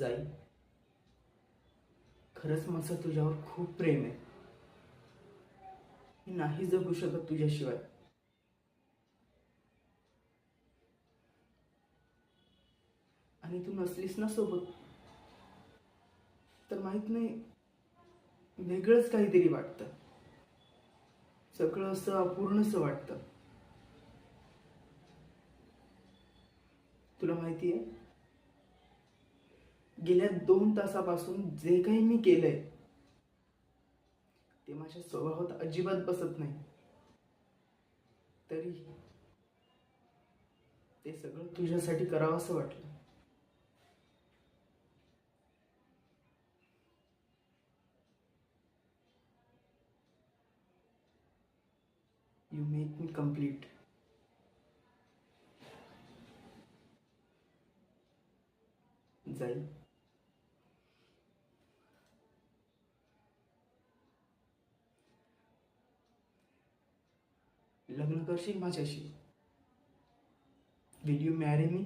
जाई, खरंच माझं तुझ्यावर खूप प्रेम आहे. मी नाही जगू शकत तुझ्याशिवाय. आणि तू नसलीस ना सोबत तर माहित नाही, वेगळंच काहीतरी वाटतं. सगळं असं अपूर्णच वाटतं. तुला माहिती आहे, गेल्या 2 तासापासून जे काही मी केलंय ते माझ्या स्वभावात अजिबात बसत नाही. तरी ते सगळं तुझ्यासाठी करावं असं वाटलं. You make me complete. जाईल, लग्न करशील माझ्याशी? Will you marry me?